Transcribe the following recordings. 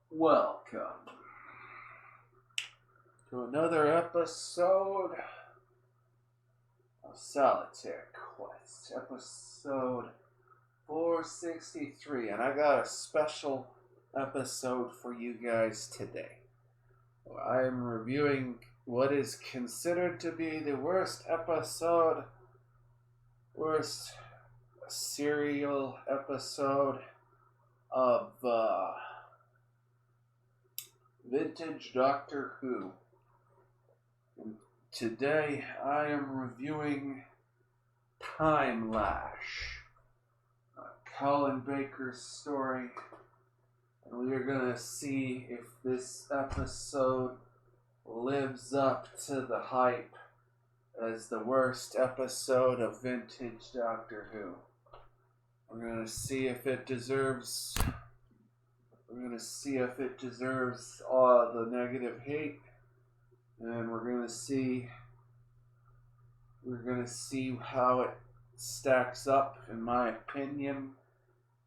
Welcome to another episode of Solitaire Quest, episode 463, and I got a special episode for you guys today. I am reviewing what is considered to be the worst serial episode of vintage Doctor Who. And today I am reviewing Timelash, Colin Baker's story, and we are going to see if this episode lives up to the hype as the worst episode of vintage Doctor Who. We're going to see if it deserves all the negative hate, and we're gonna see how it stacks up, in my opinion,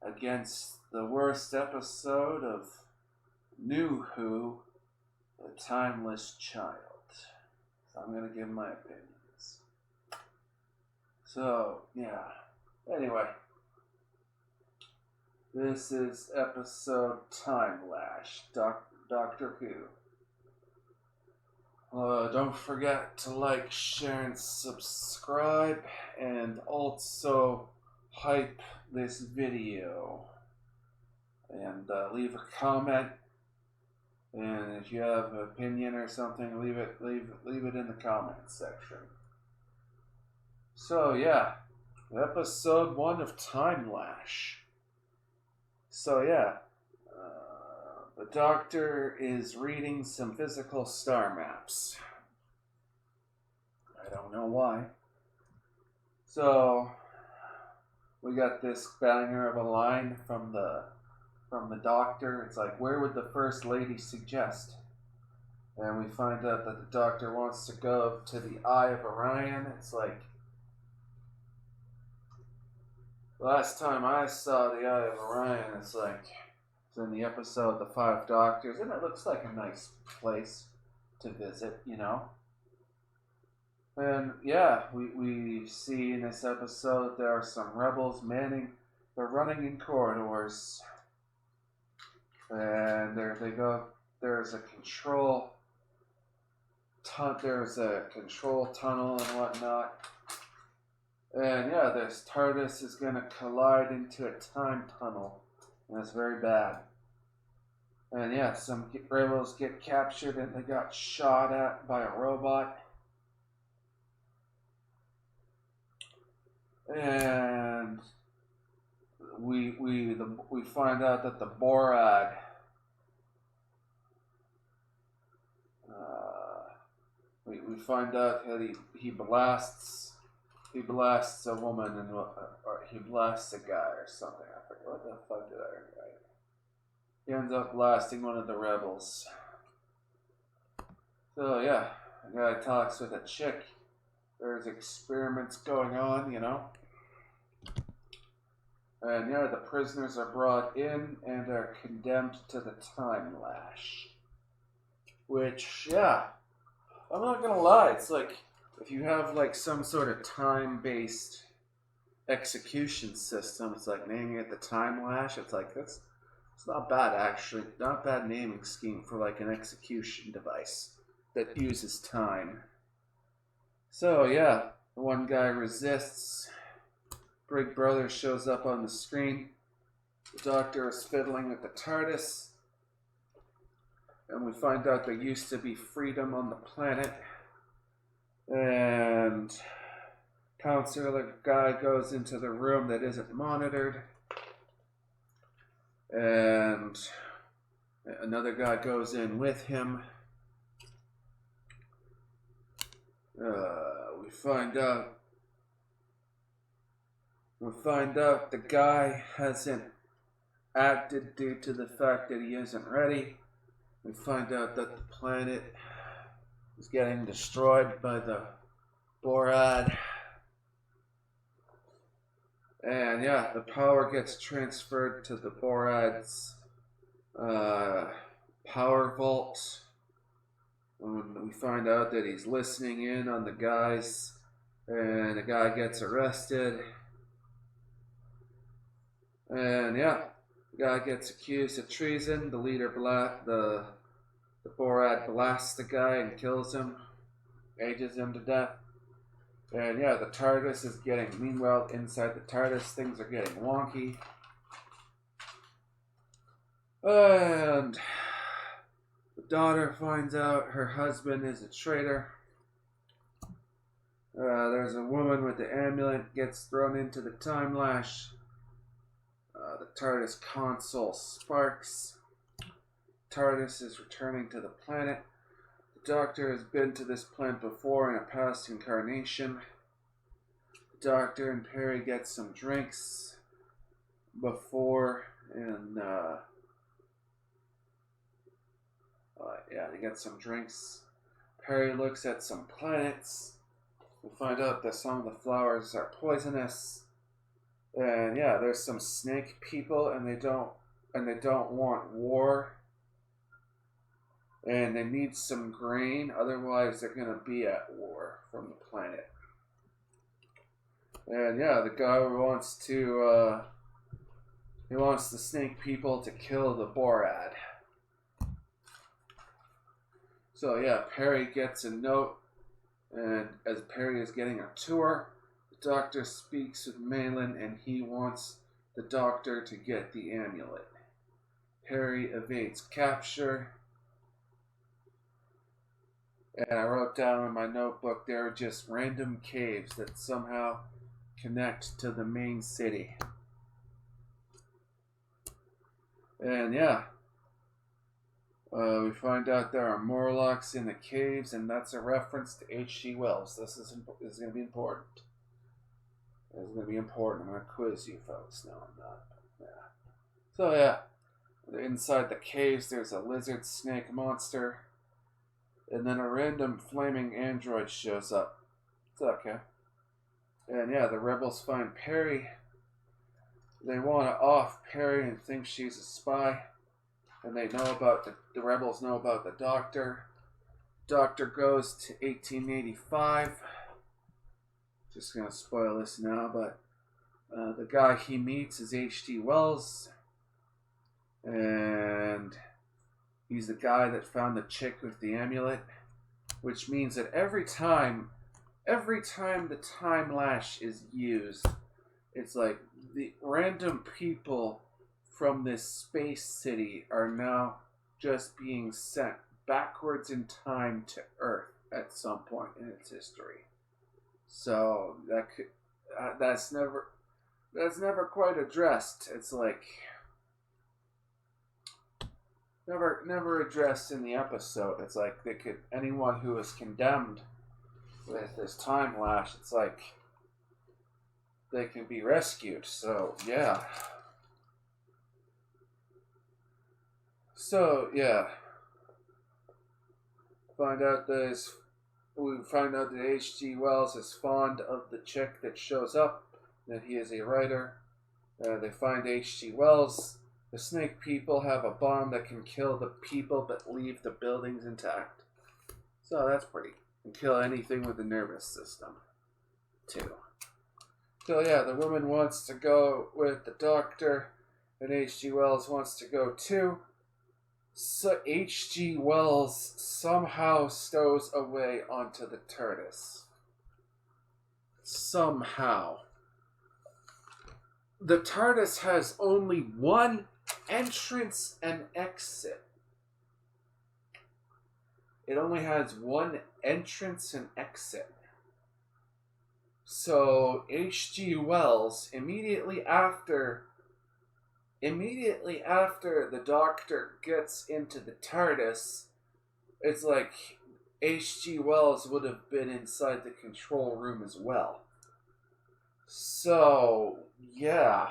against the worst episode of New Who, The Timeless Child. So I'm gonna give my opinions. So yeah. Anyway. This is episode Timelash, Doctor Who. Don't forget to like, share, and subscribe, and also hype this video. And leave a comment. And if you have an opinion or something, leave it in the comments section. So yeah, episode 1 of Timelash. So yeah, the Doctor is reading some physical star maps. I don't know why. So we got this banger of a line from the Doctor. It's like, where would the First Lady suggest? And we find out that the Doctor wants to go to the Eye of Orion. It's like, last time I saw the Eye of Orion, it's in the episode The Five Doctors, and it looks like a nice place to visit, you know. And yeah, we see in this episode there are some rebels they're running in corridors, and they go. There's a control tunnel and whatnot. And yeah, this TARDIS is going to collide into a time tunnel. And it's very bad. And yeah, some rebels get captured and they got shot at by a robot. And we find out that the Borad we find out that he blasts a woman or he blasts a guy or something. I forget what the fuck did I write. He ends up blasting one of the rebels. So yeah, a guy talks with a chick. There's experiments going on, you know. And yeah, the prisoners are brought in and are condemned to the Timelash. Which, yeah, I'm not gonna lie, it's like, if you have like some sort of time-based execution system, it's like naming it the Timelash. It's like it's not bad actually. Not bad naming scheme for like an execution device that uses time. So yeah, the one guy resists. Big Brother shows up on the screen. The Doctor is fiddling with the TARDIS, and we find out there used to be freedom on the planet. And counselor guy goes into the room that isn't monitored, and another guy goes in with him. We find out the guy hasn't acted due to the fact that he isn't ready. We find out that the planet is getting destroyed by the Borad. And yeah, the power gets transferred to the Borad's power vault. We find out that he's listening in on the guys, and the guy gets arrested. And yeah, the guy gets accused of treason. The leader, the Borat blasts the guy and kills him, ages him to death. And yeah, the TARDIS is getting, meanwhile, inside the TARDIS, things are getting wonky. And the daughter finds out her husband is a traitor. There's a woman with the amulet gets thrown into the Timelash. The TARDIS console sparks. TARDIS is returning to the planet. The Doctor has been to this planet before in a past incarnation. The Doctor and Perry get some drinks before, and they get some drinks. Perry looks at some planets. We find out that some of the flowers are poisonous. And yeah, there's some snake people, and they don't want war. And they need some grain, otherwise they're gonna be at war from the planet. And yeah, the guy wants the snake people to kill the Borat. So yeah, Perry gets a note, and as Perry is getting a tour, the Doctor speaks with Malin, and he wants the Doctor to get the amulet. Perry evades capture. And I wrote down in my notebook, there are just random caves that somehow connect to the main city. And yeah, we find out there are Morlocks in the caves, and that's a reference to H.G. Wells. This is going to be important. This is going to be important. I'm going to quiz you folks. No, I'm not. Yeah. So yeah, inside the caves, there's a lizard snake monster. And then a random flaming android shows up. It's okay. And yeah, the rebels find Perry. They want to off Perry and think she's a spy. And they know about the rebels know about the Doctor. Doctor goes to 1885. Just gonna spoil this now, but the guy he meets is H.G. Wells. And he's the guy that found the chick with the amulet, which means that every time the Timelash is used, it's like the random people from this space city are now just being sent backwards in time to Earth at some point in its history. So that's never quite addressed. It's like never addressed in the episode. It's like anyone who is condemned with this Timelash, it's like they can be rescued. So yeah. We find out that H.G. Wells is fond of the chick that shows up, that he is a writer. They find H.G. Wells. The snake people have a bomb that can kill the people but leave the buildings intact. So that's pretty. Can kill anything with the nervous system, too. So yeah, the woman wants to go with the Doctor, and H.G. Wells wants to go too. So H.G. Wells somehow stows away onto the TARDIS. Somehow. The TARDIS has only one entrance and exit. It only has one entrance and exit. So H.G. Wells, immediately after the Doctor gets into the TARDIS, it's like H.G. Wells would have been inside the control room as well. So yeah,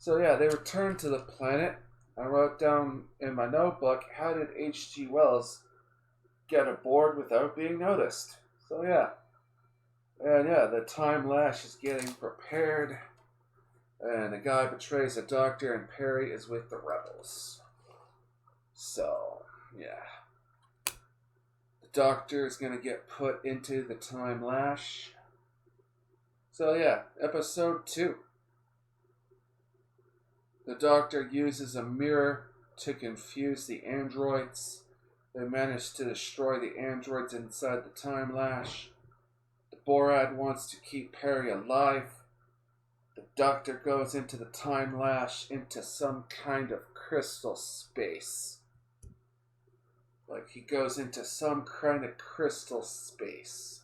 they return to the planet. I wrote down in my notebook, how did H.G. Wells get aboard without being noticed? So yeah. And yeah, the Timelash is getting prepared. And the guy betrays the Doctor, and Perry is with the rebels. So, yeah. The doctor is going to get put into the Timelash. So, yeah, episode 2. The doctor uses a mirror to confuse the androids. They manage to destroy the androids inside the Timelash. The Borad wants to keep Perry alive. The doctor goes into the Timelash into some kind of crystal space. Like he goes into some kind of crystal space.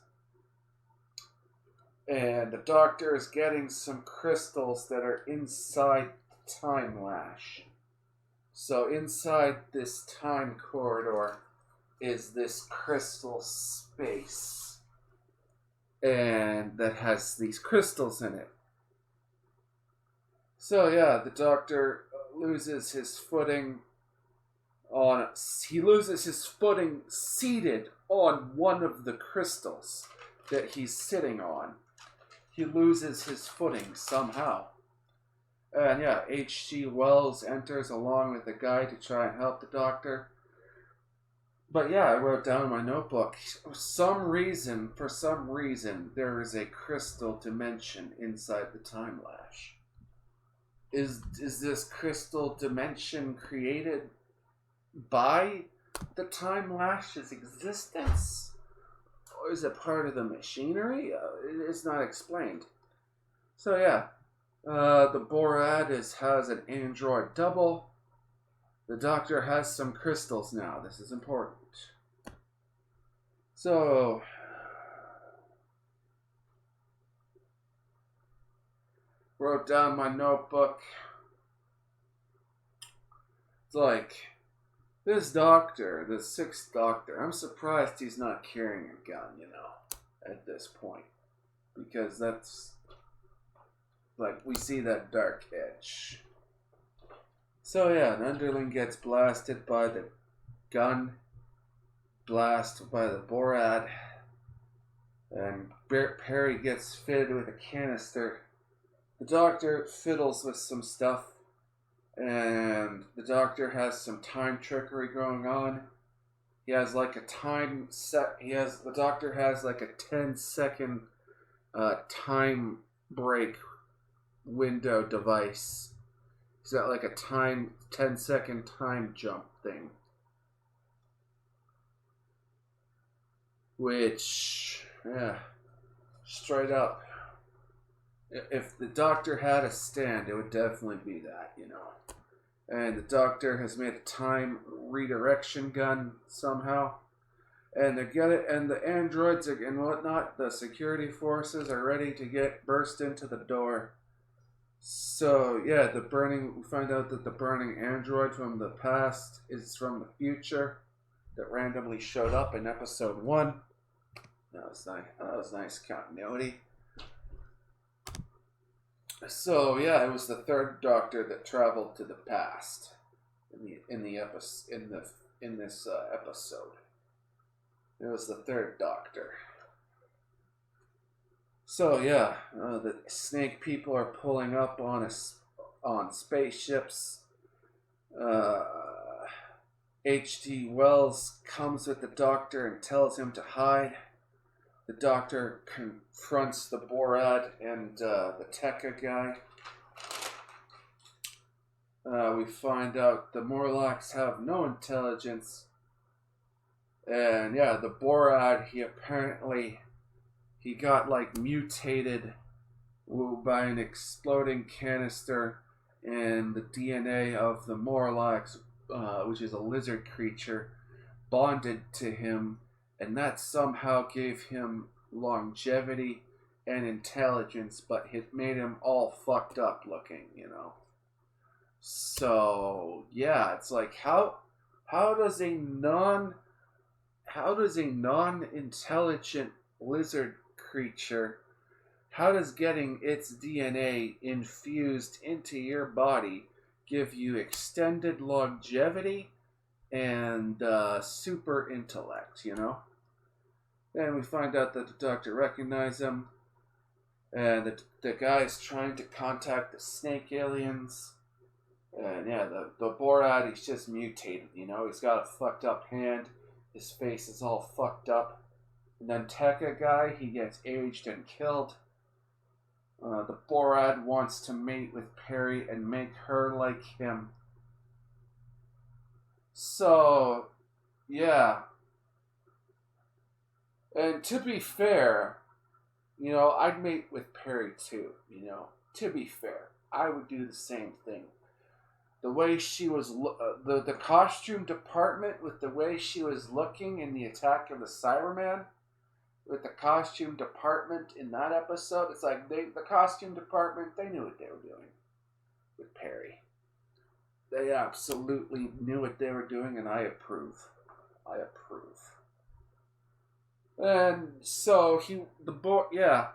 And the doctor is getting some crystals that are inside the Timelash. So inside this time corridor is this crystal space. And that has these crystals in it. So yeah, the doctor loses his footing seated on one of the crystals that he's sitting on. He loses his footing somehow. And yeah, H.G. Wells enters along with the guy to try and help the doctor. But yeah, I wrote down in my notebook, for some reason, there is a crystal dimension inside the Timelash. Is this crystal dimension created by the Timelash's existence? Or is it part of the machinery? It's not explained. So yeah, the Borad has an android double. The doctor has some crystals now. This is important. So, wrote down my notebook. It's like, this doctor, the 6th doctor, I'm surprised he's not carrying a gun, at this point. Because that's, like, we see that dark edge. So yeah, an underling gets blasted by the gun blast by the Borad, and Perry gets fitted with a canister. The doctor fiddles with some stuff, and the doctor has some time trickery going on. He has like a time set. The doctor has like a 10-second time break window device. He's got like a 10-second time jump thing. Which, yeah, straight up. If the doctor had a stand, it would definitely be that, And the doctor has made a time redirection gun somehow. And they get it, and the androids and whatnot, the security forces are ready to burst into the door. So, yeah, we find out that the burning android from the past is from the future that randomly showed up in episode 1. That was nice continuity. So yeah, it was the 3rd Doctor that traveled to the past in this episode. It was the 3rd Doctor. So yeah, the snake people are pulling up on spaceships. H.G. Wells comes with the Doctor and tells him to hide. The doctor confronts the Borad and the Tekka guy. We find out the Morlocks have no intelligence. And yeah, the Borad, he got like mutated by an exploding canister, and the DNA of the Morlocks, which is a lizard creature, bonded to him. And that somehow gave him longevity and intelligence, but it made him all fucked up looking, So yeah, it's like how does a non-intelligent lizard creature, how does getting its DNA infused into your body give you extended longevity and super intellect, And we find out that the doctor recognizes him, and the guy's trying to contact the snake aliens, And yeah, the Borat, he's just mutated, you know? He's got a fucked up hand. His face is all fucked up. And then Tekka guy, he gets aged and killed. The Borat wants to mate with Perry and make her like him. So, yeah. And to be fair, you know, I'd mate with Perry too, you know. To be fair, I would do the same thing. The way she was, the costume department with the way she was looking in the Attack of the Cyberman, with the costume department in that episode, it's like the costume department, they knew what they were doing with Perry. They absolutely knew what they were doing, and I approve. I approve. And so the Borat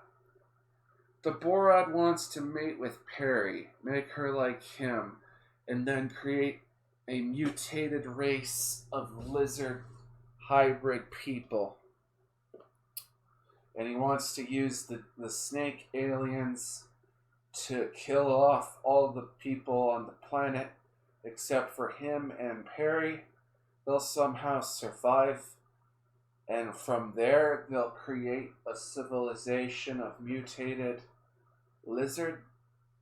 wants to mate with Perry, make her like him, and then create a mutated race of lizard hybrid people. And he wants to use the snake aliens to kill off all the people on the planet except for him and Perry. They'll somehow survive. And from there, they'll create a civilization of mutated lizard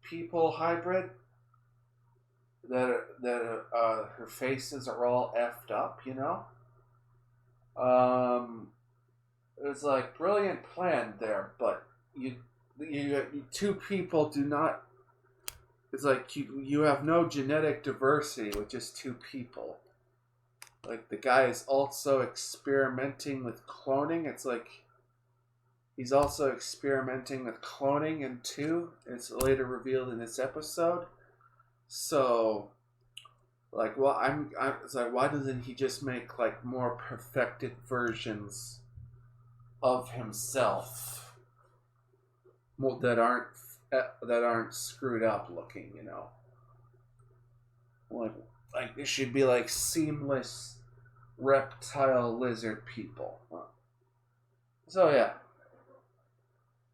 people hybrid that her faces are all effed up, you know? It was like brilliant plan there, but you two people do not. It's like you have no genetic diversity with just two people. Like the guy is also experimenting with cloning. It's like he's also experimenting with cloning in two. It's later revealed in this episode. So, like, well, it's like, why doesn't he just make like more perfected versions of himself, that aren't screwed up looking, you know? Like it should be like seamless reptile lizard people. So yeah,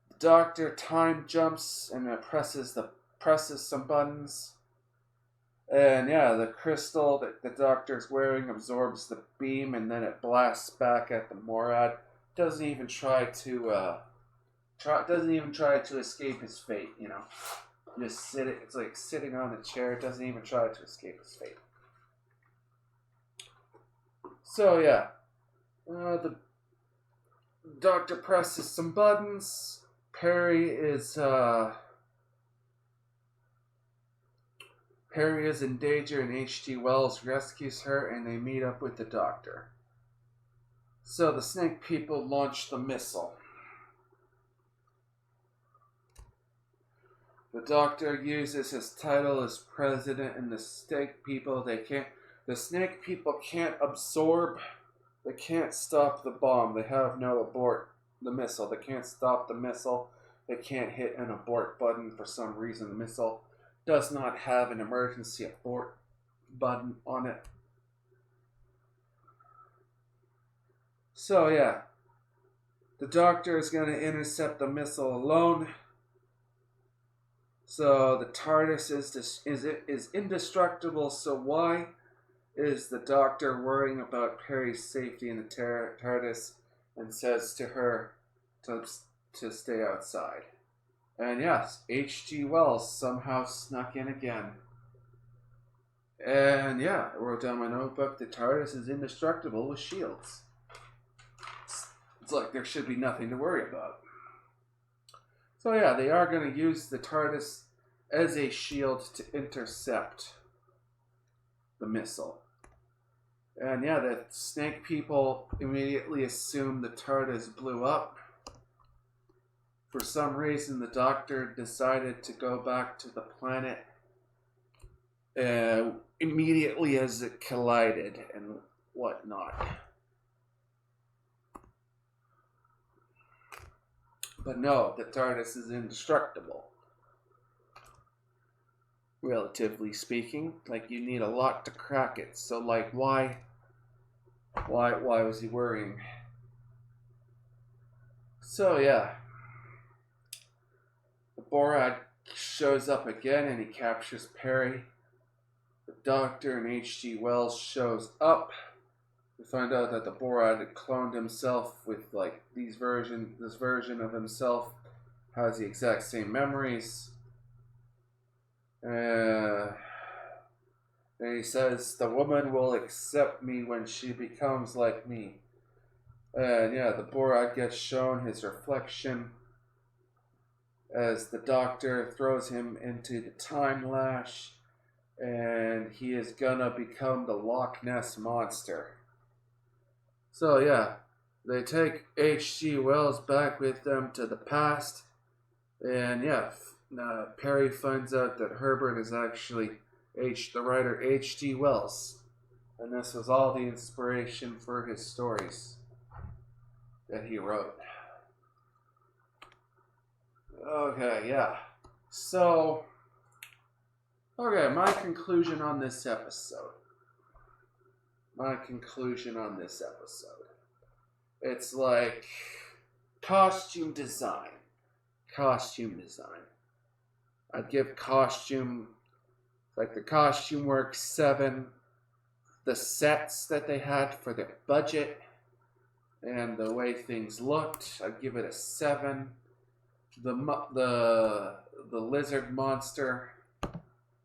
the Doctor time jumps and presses some buttons. And yeah, the crystal that the Doctor's wearing absorbs the beam, and then it blasts back at the Morad. Doesn't even try to escape his fate. You know, just sit. It's like sitting on the chair. It doesn't even try to escape his fate. So yeah, the Doctor presses some buttons. Perry is in danger, and H.G. Wells rescues her, and they meet up with the Doctor. So the snake people launch the missile. The Doctor uses his title as president, and the snake people can't absorb, they can't stop the bomb. They have no abort the missile. They can't stop the missile. They can't hit an abort button for some reason. The missile does not have an emergency abort button on it. So yeah, the Doctor is going to intercept the missile alone. So the TARDIS is indestructible. So why is the Doctor worrying about Perry's safety in the TARDIS and says to her to stay outside? And yes, H.G. Wells somehow snuck in again. And yeah, I wrote down my notebook. The TARDIS is indestructible with shields. It's like there should be nothing to worry about. So yeah, they are going to use the TARDIS as a shield to intercept the missile. And yeah, the snake people immediately assume the TARDIS blew up. For some reason, the Doctor decided to go back to the planet immediately as it collided and whatnot. But no, the TARDIS is indestructible. Relatively speaking, like you need a lot to crack it. So like why was he worrying? So yeah. The Borat shows up again and he captures Perry. Doctor and H.G. Wells shows up. We find out that the Borat had cloned himself with like this version of himself has the exact same memories. And he says the woman will accept me when she becomes like me. And yeah, the Borat gets shown his reflection as the Doctor throws him into the Timelash, and he is gonna become the Loch Ness Monster. So yeah, they take H.G. Wells back with them to the past, and yeah, Perry finds out that Herbert is actually the writer H.G. Wells, and this was all the inspiration for his stories that he wrote. Okay, yeah. So, okay, my conclusion on this episode. It's like costume design. I'd give costume, like the costume work 7. The sets that they had for their budget and the way things looked, I'd give it a 7. The lizard monster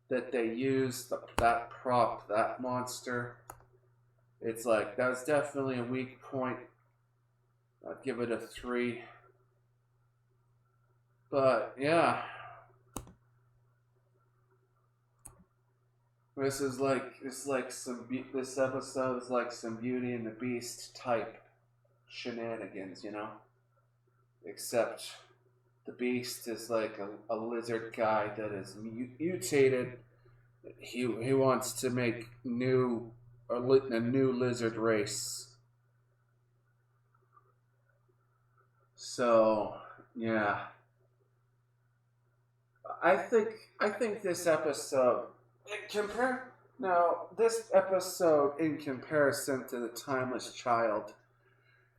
that they used, that prop, that monster, it's like that was definitely a weak point. I'd give it a 3. But yeah, this episode is like some Beauty and the Beast type shenanigans, you know? Except the Beast is like a lizard guy that is mutated. He wants to make a new lizard race. So yeah, I think this episode this episode in comparison to the Timeless Child,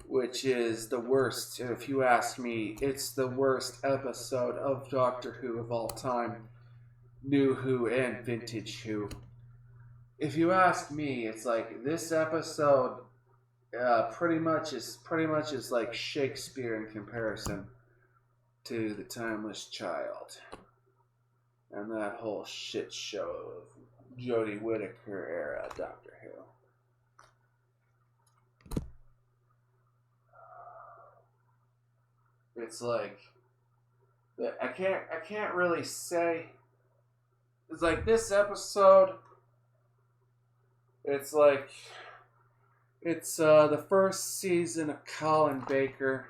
which is the worst. If you ask me, it's the worst episode of Doctor Who of all time, New Who and Vintage Who. If you ask me, it's like this episode pretty much is like Shakespeare in comparison to the Timeless Child and that whole shit show of Jodie Whittaker era Doctor Who. It's like I can't really say. It's like this episode. It's like it's the first season of Colin Baker.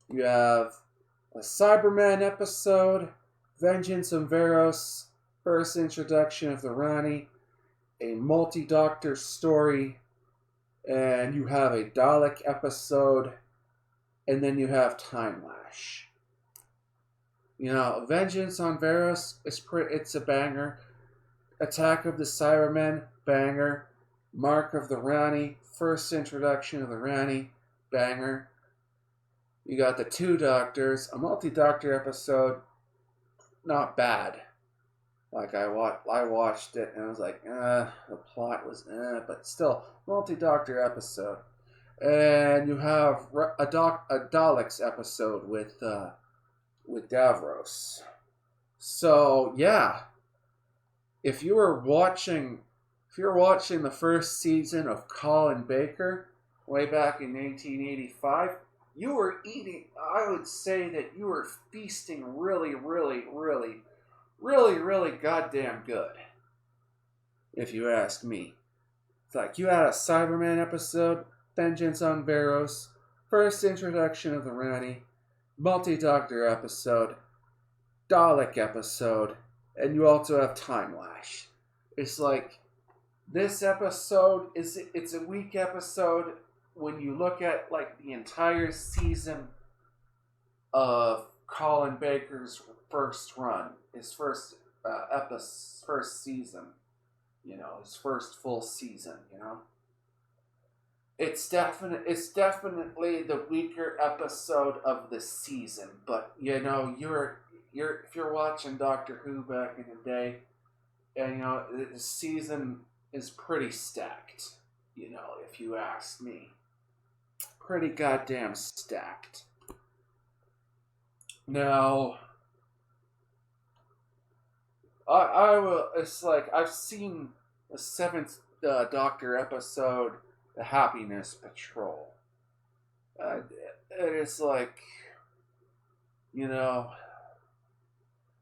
You have a Cyberman episode, Vengeance on Varos, first introduction of the Rani, a multi-doctor story, and you have a Dalek episode. And then you have Timelash. You know, Vengeance on Varos it's a banger. Attack of the Cybermen, banger. Mark of the Rani, first introduction of the Rani, banger. You got the 2 Doctors, a multi-doctor episode, not bad. Like I watched it and I was like, the plot was but still, multi-doctor episode. And you have a Daleks episode with Davros. So yeah, if you're watching the first season of Colin Baker way back in 1985, you were eating. I would say that you were feasting really, really, really, really, really goddamn good. If you ask me, it's like you had a Cyberman episode. Vengeance on Varos, first introduction of the Rani, multi-doctor episode, Dalek episode, and you also have Timelash. It's like this episode it's a weak episode when you look at like the entire season of Colin Baker's first run, his first season, you know, his first full season, you know. It's definitely the weaker episode of the season, but you know, if you're watching Doctor Who back in the day, And the season is pretty stacked. If you ask me, pretty goddamn stacked. Now, I will. It's like I've seen the seventh Doctor episode, The Happiness Patrol. Uh, it's like, you know,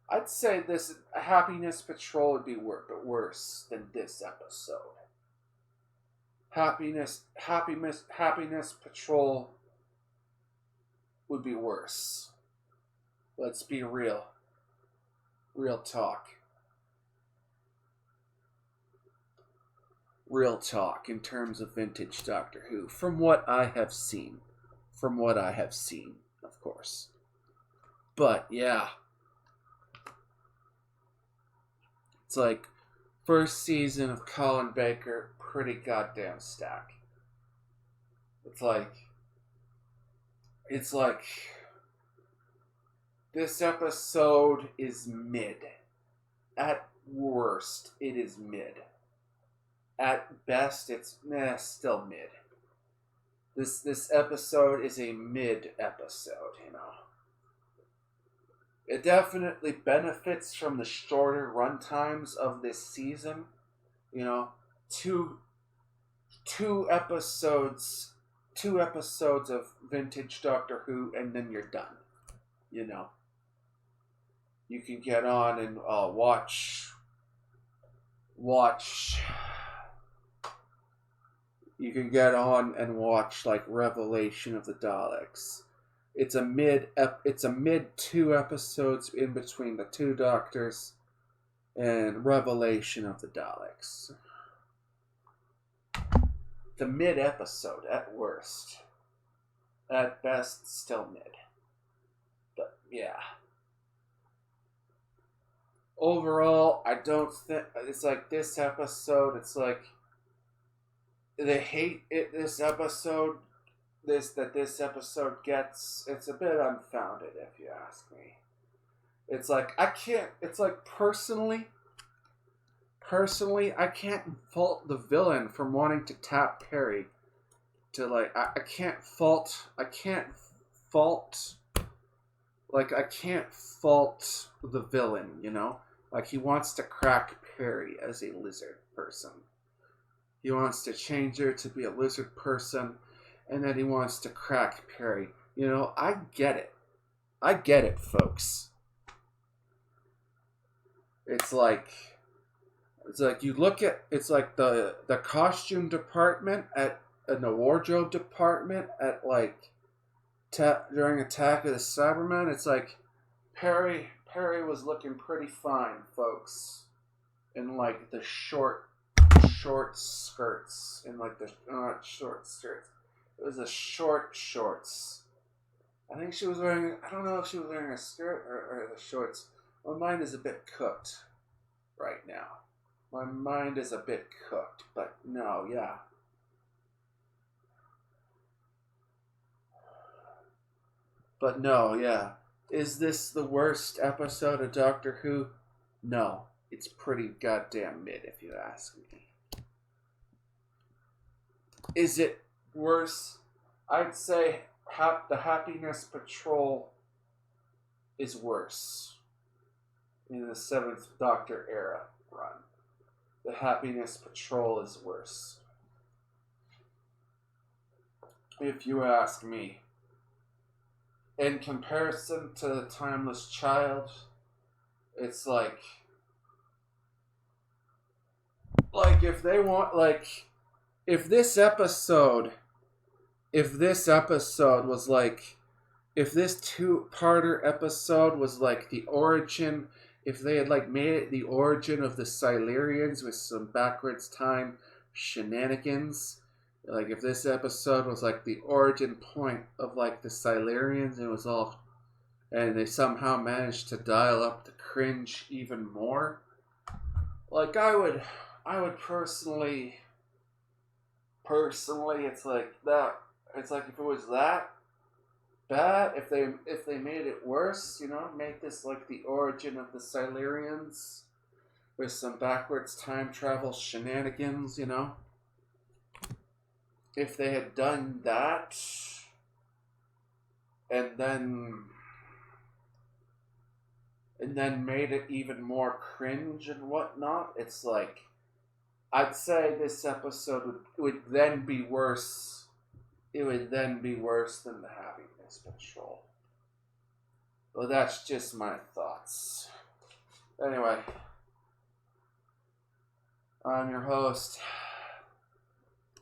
I'd say this Happiness Patrol would be worse than this episode. Happiness Patrol would be worse. Let's be real. Real talk. Real talk in terms of vintage Doctor Who. From what I have seen. Of course. But, yeah. It's like, first season of Colin Baker, pretty goddamn stack. It's like, this episode is mid. At worst, it is mid. At best, it's still mid. This episode is a mid episode, It definitely benefits from the shorter run times of this season. Two episodes of vintage Doctor Who, and then you're done. You can get on and watch. You can get on and watch like Revelation of the Daleks. It's a mid 2 episodes in between the 2 Doctors, and Revelation of the Daleks. The mid episode at worst. At best, still mid. But yeah. Overall, I don't think it's like this episode. It's like they hate it. This episode, this episode gets. It's a bit unfounded, if you ask me. It's like I can't. It's like personally, I can't fault the villain from wanting to tap Perry. To like, I can't fault. Like, I can't fault the villain, Like, he wants to crack Perry as a lizard person. He wants to change her to be a lizard person, and then he wants to crack Perry. I get it, folks. It's like you look at, it's like the costume department in the wardrobe department at, like, during Attack of the Cybermen. It's like Perry was looking pretty fine, folks, in like the short skirts, in like the not short skirts. It was the short shorts. I think she was wearing. I don't know if she was wearing a skirt or the shorts. My mind is a bit cooked right now. But no, yeah. But no, yeah. Is this the worst episode of Doctor Who? No. It's pretty goddamn mid, if you ask me. Is it worse? I'd say the Happiness Patrol is worse in the 7th Doctor era run. The Happiness Patrol is worse, if you ask me. In comparison to the Timeless Child, it's like if they want, like, if this episode was like, if this 2-parter episode was like the origin, if they had like made it the origin of the Silurians with some backwards time shenanigans, like if this episode was like the origin point of like the Silurians, and they somehow managed to dial up the cringe even more, like I would personally, it's like that. It's like if it was that bad, if they made it worse, make this like the origin of the Silurians, with some backwards time travel shenanigans, you know? If they had done that, and then made it even more cringe and whatnot, it's like, I'd say this episode would then be worse. It would then be worse than the Happiness Patrol. Well, that's just my thoughts. Anyway, I'm your host,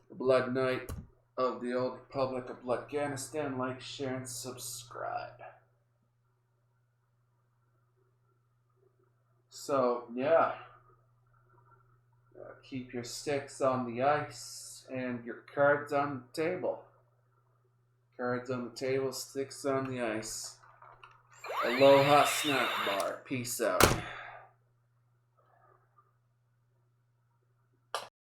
the Blood Knight of the Old Republic of Bloodganistan. Like, share, and subscribe. So, yeah. Keep your sticks on the ice and your cards on the table. Cards on the table, sticks on the ice. Aloha snack bar. Peace out.